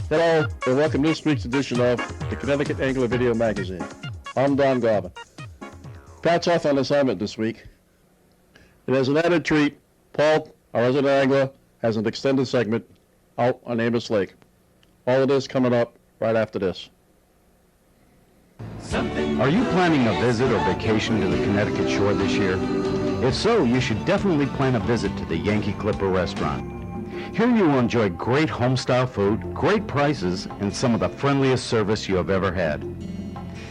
Hello, and welcome to this week's edition of the Connecticut Angler Video Magazine. I'm Don Garvin. Pat's off on assignment this week. And as an added treat, Paul, our resident angler, has an extended segment out on Amos Lake. All of this coming up right after this. Are you planning a visit or vacation to the Connecticut shore this year? If so, you should definitely plan a visit to the Yankee Clipper restaurant. Here you will enjoy great home-style food, great prices, and some of the friendliest service you have ever had.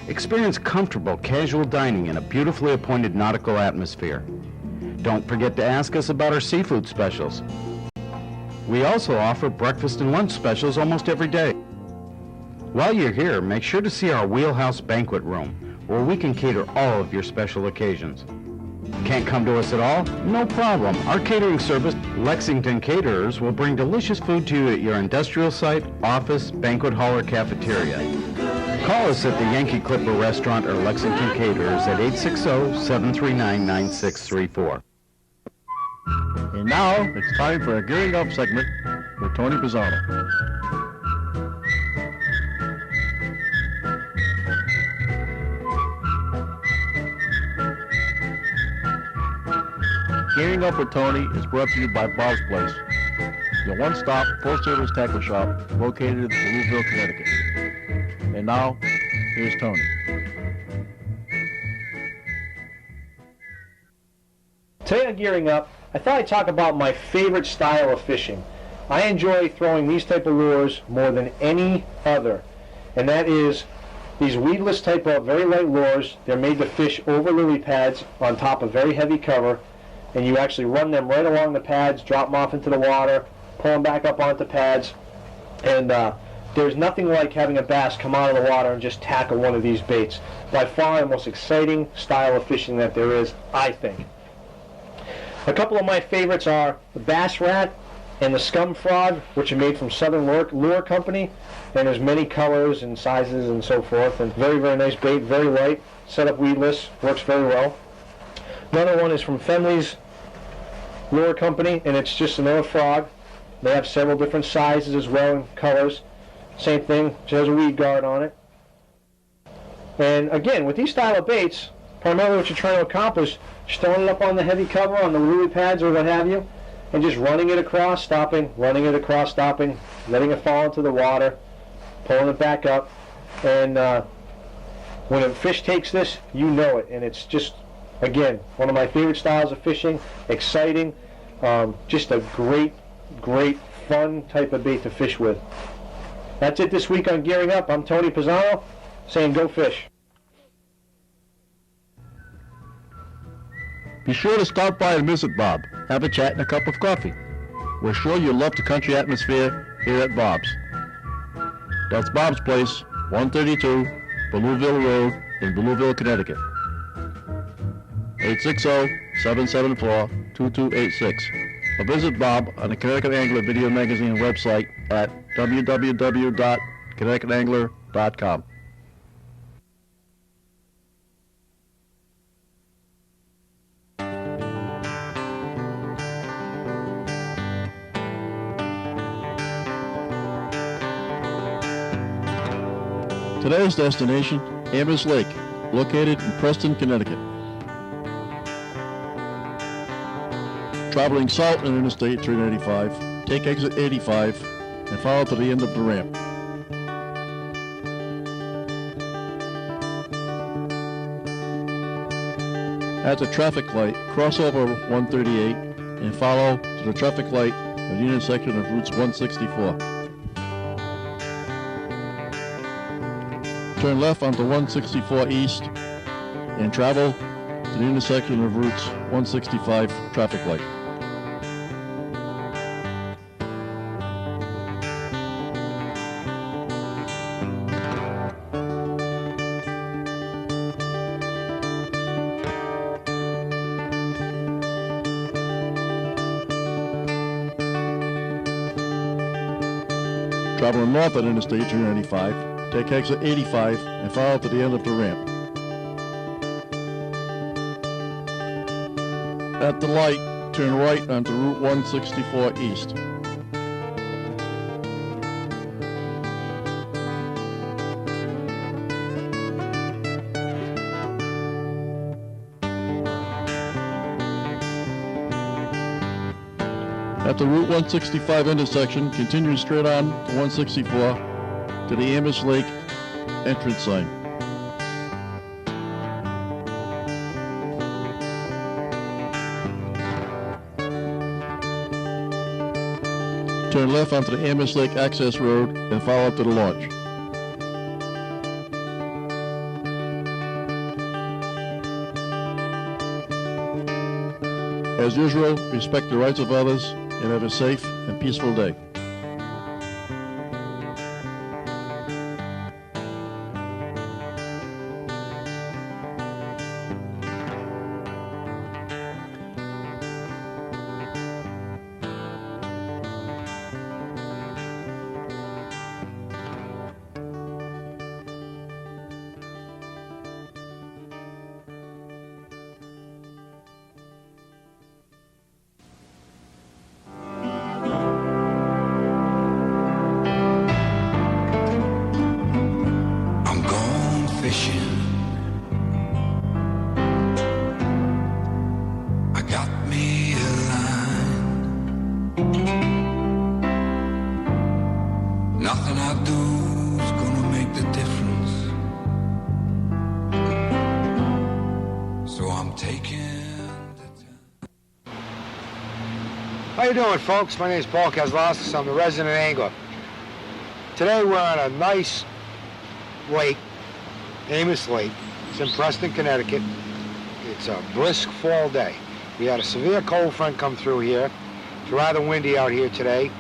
Experience comfortable, casual dining in a beautifully appointed nautical atmosphere. Don't forget to ask us about our seafood specials. We also offer breakfast and lunch specials almost every day. While you're here, make sure to see our Wheelhouse Banquet Room, where we can cater all of your special occasions. Can't come to us at all? No problem. Our catering service, Lexington Caterers, will bring delicious food to you at your industrial site, office, banquet hall, or cafeteria. Call us at the Yankee Clipper Restaurant or Lexington Caterers at 860-739-9634. And now, it's time for a Gearing Up segment with Tony Pisano. Gearing Up with Tony is brought to you by Bob's Place, your one-stop full-service tackle shop located in Belleville, Connecticut. And now, here's Tony. Today on Gearing Up, I thought I'd talk about my favorite style of fishing. I enjoy throwing these type of lures more than any other, and that is these weedless type of very light lures. They're made to fish over lily pads on top of very heavy cover, and you actually run them right along the pads, drop them off into the water, pull them back up onto pads, and there's nothing like having a bass come out of the water and just tackle one of these baits. By far the most exciting style of fishing that there is, I think. A couple of my favorites are the Bass Rat and the Scum Frog, which are made from Southern Lure Company, and there's many colors and sizes and so forth, and very, very nice bait, very light, set up weedless, works very well. Another one is from Fenley's Lure Company, and it's just another frog. They have several different sizes as well and colors. Same thing, just has a weed guard on it. And again, with these style of baits, primarily what you're trying to accomplish, just throwing it up on the heavy cover, on the lily pads or what have you, and just running it across, stopping, running it across, stopping, letting it fall into the water, pulling it back up. And when a fish takes this, you know it, and it's just, again, one of my favorite styles of fishing, exciting, just a great, great, fun type of bait to fish with. That's it this week on Gearing Up. I'm Tony Pisano, saying go fish. Be sure to stop by and visit Bob. Have a chat and a cup of coffee. We're sure you'll love the country atmosphere here at Bob's. That's Bob's Place, 132 Belleville Road in Belleville, Connecticut. 860-774-2286. Or visit Bob on the Connecticut Angler Video Magazine website at www.connecticutangler.com. Today's destination, Amos Lake, located in Preston, Connecticut. Traveling south on Interstate 395, take exit 85 and follow to the end of the ramp. At the traffic light, cross over 138 and follow to the traffic light at the intersection of routes 164. Turn left onto 164 East and travel to the intersection of routes 165 traffic light. Traveling north on Interstate 295, take exit 85 and follow to the end of the ramp. At the light, turn right onto Route 164 East. At the Route 165 intersection, continue straight on to 164 to the Amherst Lake entrance sign. Turn left onto the Amherst Lake access road and follow up to the launch. As usual, respect the rights of others and have a safe and peaceful day. I'm going fishing. I got me a line. Nothing I do is gonna make the difference. So I'm taking the time. How you doing, folks? My name is Paul Kazlauskas. I'm the resident angler. Today we're on a nice lake, Amherst Lake. It's in Preston, Connecticut. It's a brisk fall day. We had a severe cold front come through here. It's rather windy out here today,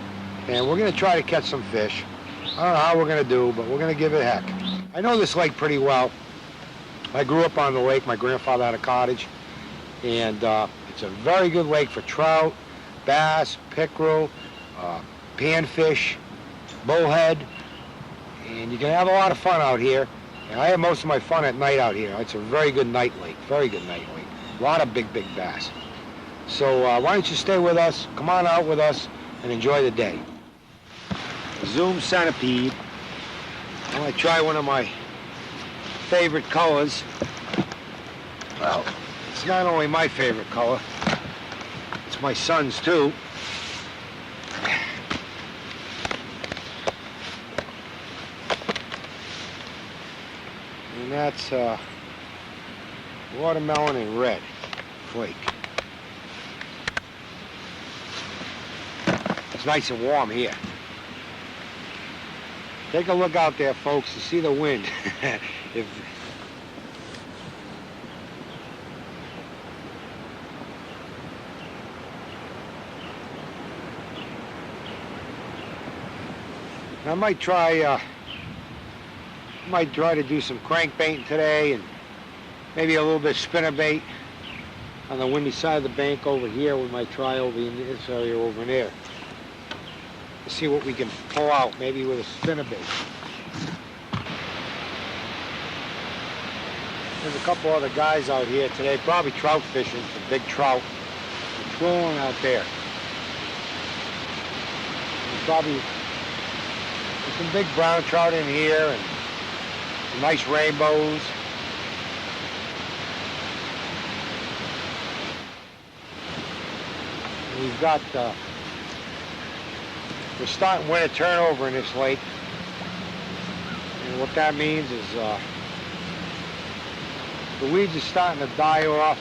and we're going to try to catch some fish. I don't know how we're going to do, but we're going to give it a heck. I know this lake pretty well. I grew up on the lake. My grandfather had a cottage, and it's a very good lake for trout, bass, pickerel, panfish, bullhead, and you can have a lot of fun out here. And I have most of my fun at night out here. It's a very good night lake, very good night lake. A lot of big bass. So why don't you stay with us, come on out with us, and enjoy the day. Zoom centipede. I'm gonna try one of my favorite colors. Well, it's not only my favorite color, it's my son's too. And that's watermelon and red flake. It's nice and warm here. Take a look out there, folks, to see the wind. I might try to do some crankbaiting today, and maybe a little bit of spinnerbait on the windy side of the bank over here. We might try over in this area over there to see what we can pull out, maybe with a spinnerbait. There's a couple other guys out here today, probably trout fishing for big trout. They're trolling out there. There's some big brown trout in here and some nice rainbows. And we've got, we're starting winter turnover in this lake. And what that means is the weeds are starting to die off.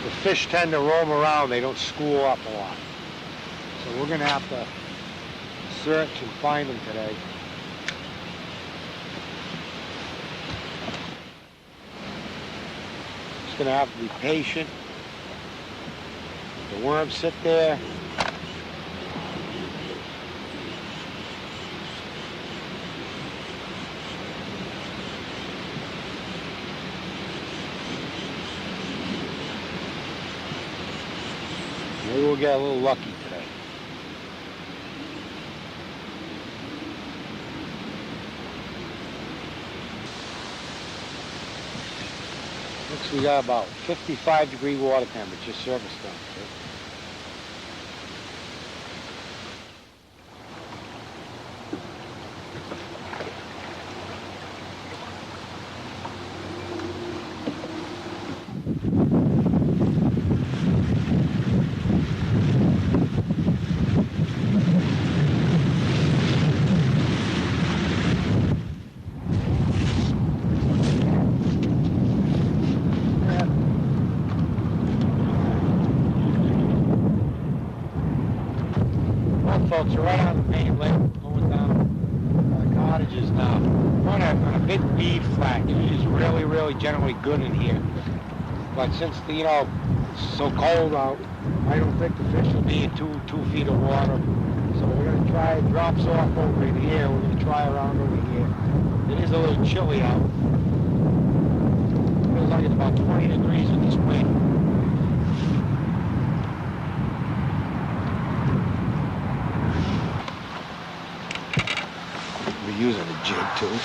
The fish tend to roam around, they don't school up a lot. So we're gonna have to search and find them today. Just gonna have to be patient. The worms sit there. Maybe we'll get a little lucky today. Looks we got about 55-degree water temperature surface temperature. Well, folks, we're right on the main lake, going down cottages now. We're on a big weed flat. It is really, really generally good in here. But since it's so cold out, I don't think the fish will be in 2 feet of water. So we're going to try, it drops off over in here. We're going to try around over here. It is a little chilly out. Feels like it's about 20 degrees with this wind. We're using a jig too.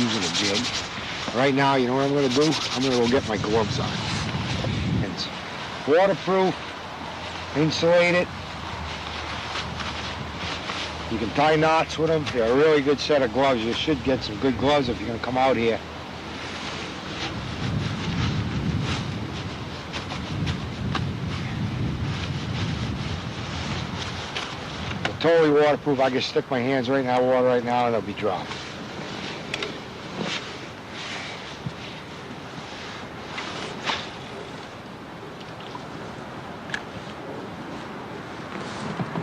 Using a jig. Right now, you know what I'm going to do? I'm going to go get my gloves on. It's waterproof, insulated. You can tie knots with them. They're a really good set of gloves. You should get some good gloves if you're going to come out here. They're totally waterproof. I can stick my hands right now, water right now, and they'll be dry.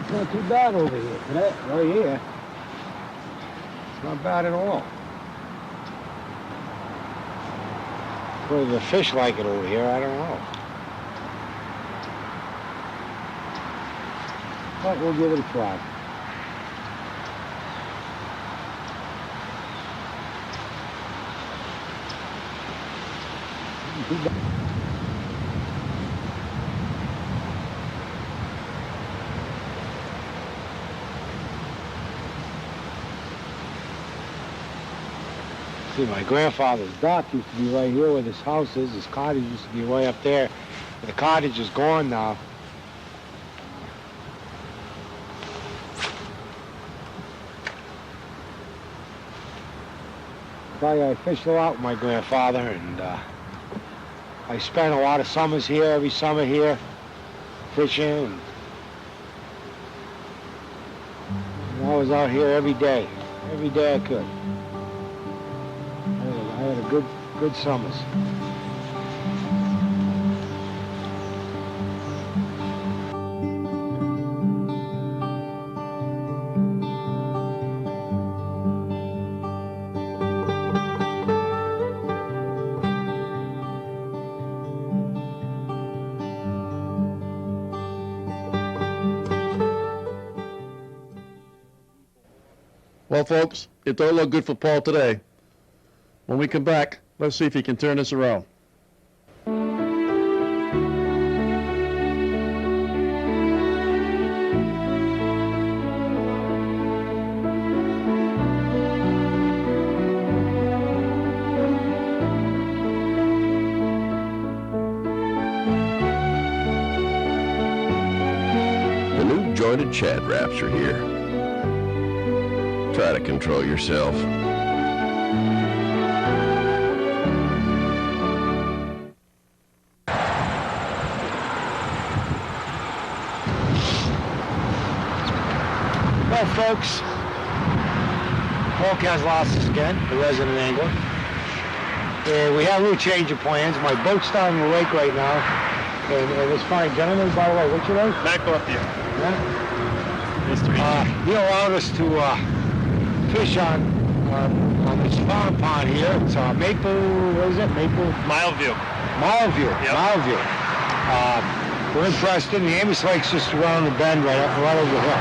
It's not too bad over here today, right here. It's not bad at all. Whether the fish like it over here, I don't know. But we'll give it a try. Too bad. See, my grandfather's dock used to be right here where this house is. His cottage used to be way up there. The cottage is gone now. I fished a lot with my grandfather, and I spent a lot of summers here, every summer here, fishing. And I was out here every day I could. I had a good summers. Well, folks, it don't look good for Paul today. When we come back, let's see if he can turn this around. The new jointed Chad wraps are here. Try to control yourself. Well, folks, Paul Kazlowskis again, the resident angler. We have a little change of plans. My boat's down in the lake right now, and it's fine. Gentlemen, by the way, what's your name? Matt Garfield. Yeah? Nice to meet you. He allowed us to fish on this farm pond here. It's Maple, what is it? Mileview. Mileview. Yep. Mileview. We're in Preston. The Amos Lake's just around the bend right over the hill.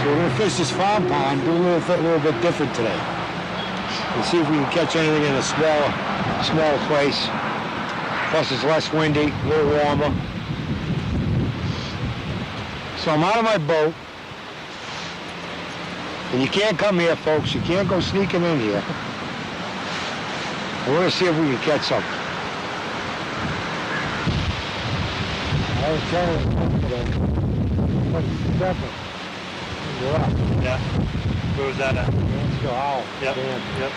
So we're going to fish this farm pond, do a little bit different today. And see if we can catch anything in a smaller place. Plus it's less windy, a little warmer. So I'm out of my boat. And you can't come here, folks. You can't go sneaking in here. We're going to see if we can catch something. I was trying to come today. But it's different. You're up. Yeah. Where was that at? Let's go out. Yep. Damn. Yep.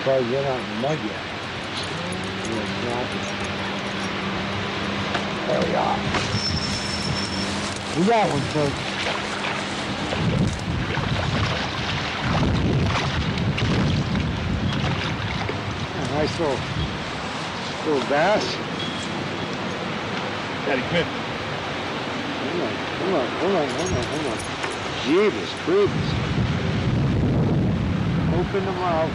So you're not in the mud yet. You're not. There we are. We got one, folks. Yeah, nice little bass. Daddy, come here. Hold on. Jeebus creepers. Open them out.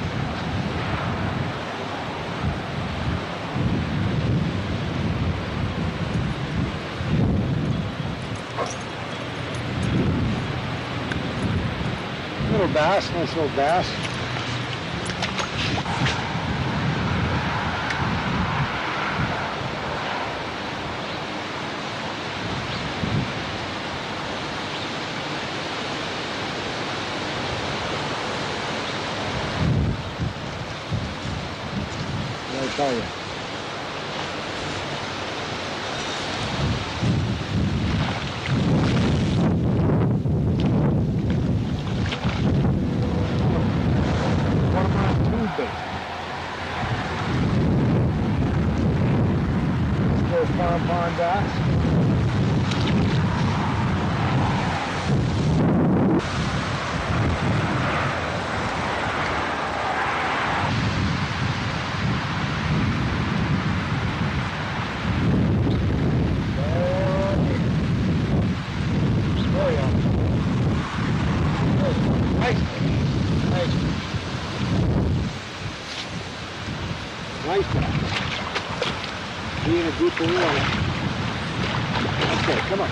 Little bass, nice little bass. I tell you. What about tube bait? Let's go farm pond bass. Oh yeah. Nice. Nice one. Be in a deeper water. Okay, come on.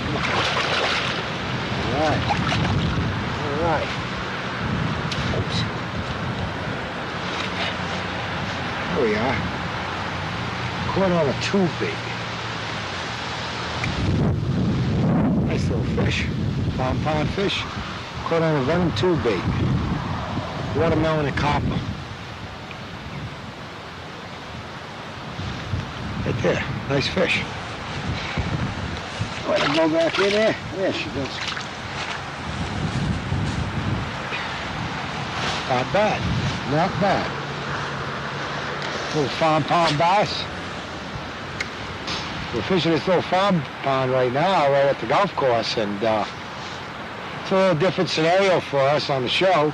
All right. Oops. There we are. Caught on a tube bait. Nice little fish. Pond fish. Caught on a venom tube bait. Watermelon and copper. Right there. Nice fish. Let her go back in there. There she goes. Not bad. Little farm pond bass. We're fishing this little farm pond right now, right at the golf course, and it's a little different scenario for us on the show.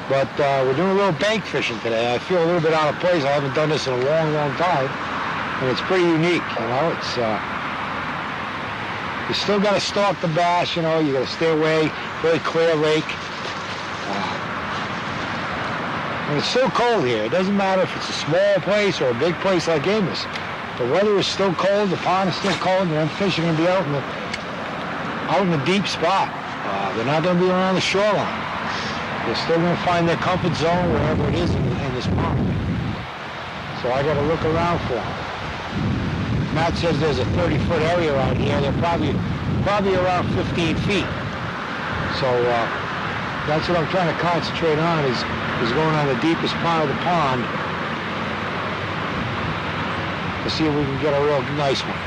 But we're doing a little bank fishing today. I feel a little bit out of place. I haven't done this in a long time, and it's pretty unique. You know, it's you still got to stalk the bass. You know, you got to stay away. Very clear lake. And it's still cold here. It doesn't matter if it's a small place or a big place like Amos. The weather is still cold. The pond is still cold, and them fish are going to be out in the deep spot. They're not going to be around the shoreline. They're still going to find their comfort zone wherever it is in this pond. So I got to look around for them. Matt says there's a 30-foot area out here. They're probably around 15 feet. So that's what I'm trying to concentrate on is going on the deepest part of the pond to see if we can get a real nice one.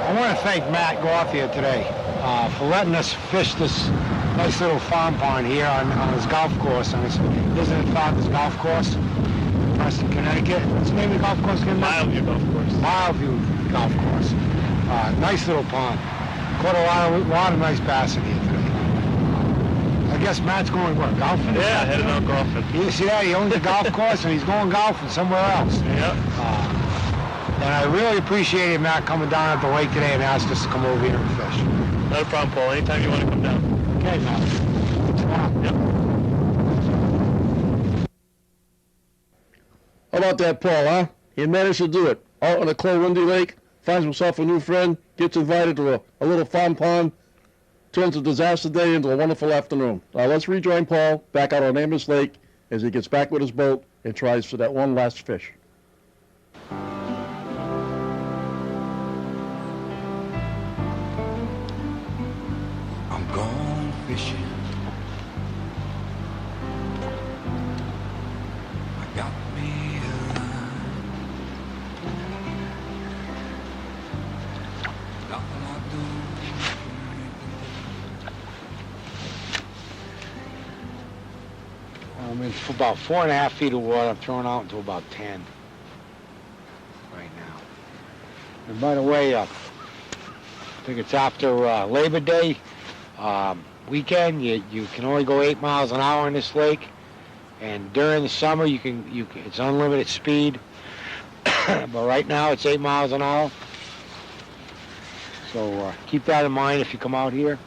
I want to thank Matt Goff here today for letting us fish this nice little farm pond here on his golf course, on his Visiting Father's Golf Course, Preston, Connecticut. What's the name of the golf course again? Mileview Golf Course. Mileview Golf Course. Nice little pond. Caught a lot of nice bass in here today. I guess Matt's going, what, golfing? Yeah, heading out golfing. You see that? He owns a golf course and he's going golfing somewhere else. Yeah. And I really appreciated Matt coming down at the lake today and asked us to come over here and fish. Not a problem, Paul. Anytime you want to come down. Okay, Matt. Yep. How about that, Paul, huh? He managed to do it. Out on a cold, windy lake, finds himself a new friend, gets invited to a little farm pond, turns a disaster day into a wonderful afternoon. Now let's rejoin Paul back out on Amos Lake as he gets back with his boat and tries for that one last fish. I'm gone fishing. I got me a line. Nothing I do. I'm in about 4.5 feet of water. I'm throwing out into about 10 right now. And by the way, I think it's after Labor Day weekend. You can only go 8 miles an hour in this lake, and during the summer you can it's unlimited speed. But right now it's 8 miles an hour. So keep that in mind if you come out here.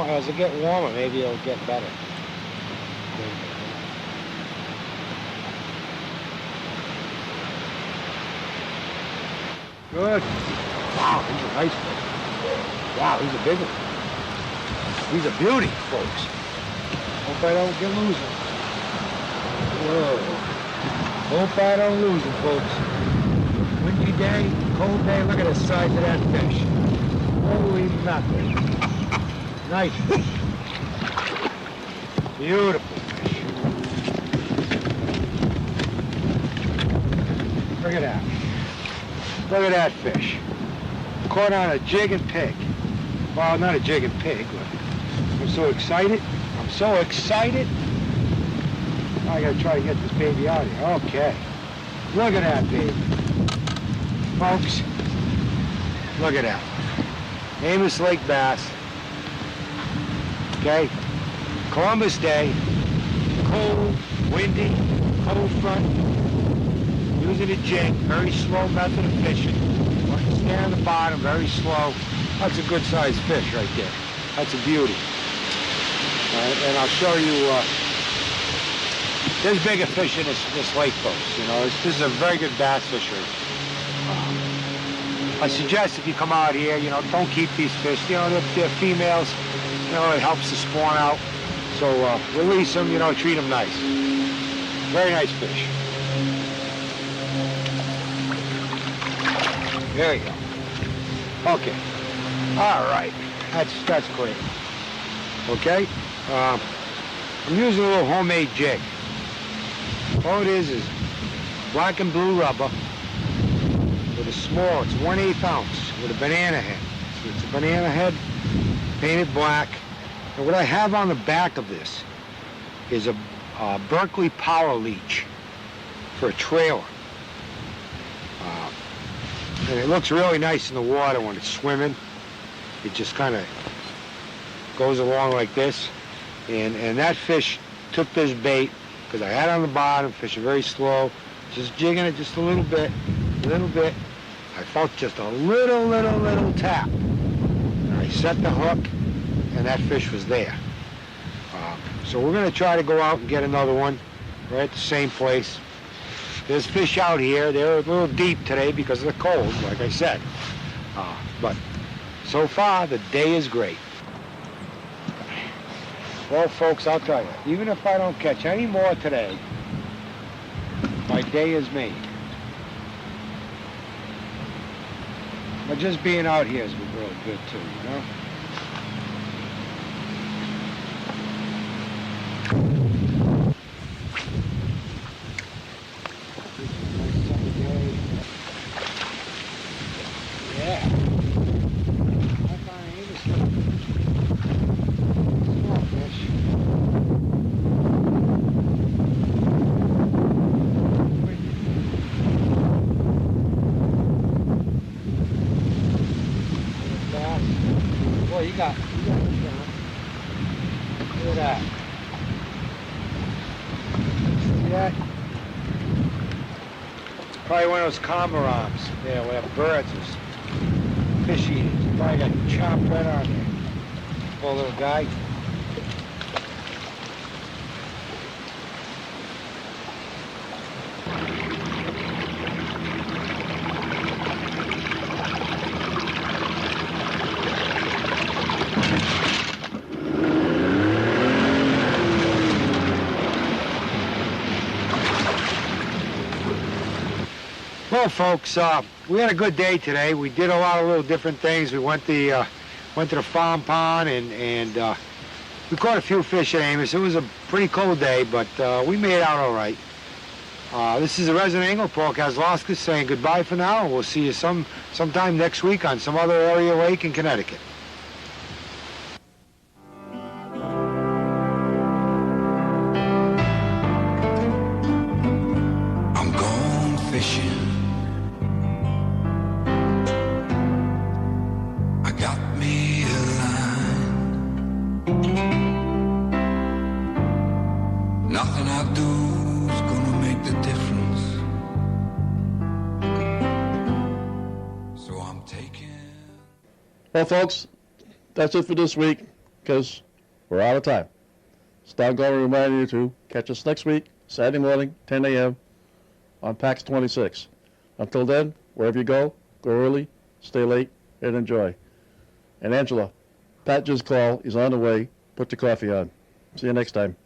As it get warmer, maybe it'll get better. Good. Wow, he's a nice one. Wow, he's a big one. He's a beauty, folks. Hope I don't get losing. Whoa. Hope I don't lose him, folks. Windy day, cold day. Look at the size of that fish. Holy mackerel. Nice fish. Beautiful fish. Look at that. Look at that fish. Caught on a jig and pig. Well, not a jig and pig, but I'm so excited. I'm so excited. I gotta try to get this baby out of here. Okay. Look at that baby. Folks, look at that. Amos Lake bass. Okay, Columbus Day, cold, windy, cold front, using a jig, very slow method of fishing. Want to stay on the bottom, very slow. That's a good sized fish right there. That's a beauty. And I'll show you, there's bigger fish in this lake, folks. You know, this is a very good bass fishery. I suggest if you come out here, you know, don't keep these fish. You know, they're females. You know, it helps to spawn out. So release them, you know, treat them nice. Very nice fish. There you go. Okay. All right. That's great. Okay. I'm using a little homemade jig. All it is black and blue rubber with a small, it's 1/8 ounce with a banana head. So it's a banana head painted black. And what I have on the back of this is a Berkeley Power Leech for a trailer. And it looks really nice in the water when it's swimming. It just kind of goes along like this. And that fish took this bait because I had it on the bottom, fishing very slow, just jigging it just a little bit. I felt just a little tap. And I set the hook, and that fish was there. So we're going to try to go out and get another one right at the same place. There's fish out here. They're a little deep today because of the cold, like I said. But so far, the day is great. Well, folks, I'll tell you, even if I don't catch any more today, my day is made. But just being out here has been really good, too, you know? Yeah. I found an Amos small fish. Boy, you got this down. Look at that. See that? Probably one of those cormorants. Yeah, we have birds. There's fish eaters. Probably got chopped right on there. Poor little guy. Well, folks, we had a good day today. We did a lot of little different things. We went to the farm pond and we caught a few fish at Amos. It was a pretty cold day, but we made out all right. This is the resident angler, Paul Kozlowski, saying goodbye for now. We'll see you sometime next week on some other area lake in Connecticut. I'm going fishing. I got me a line. Nothing I do is gonna make the difference. So I'm taking. Well, folks, that's it for this week, because we're out of time. Start going to remind you to catch us next week, Saturday morning, 10 a.m. on PAX 26. Until then, wherever you go early, stay late, and enjoy. And Angela, Pat just called. He's on the way. Put your coffee on. See you next time.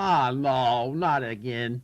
Ah, no, not again.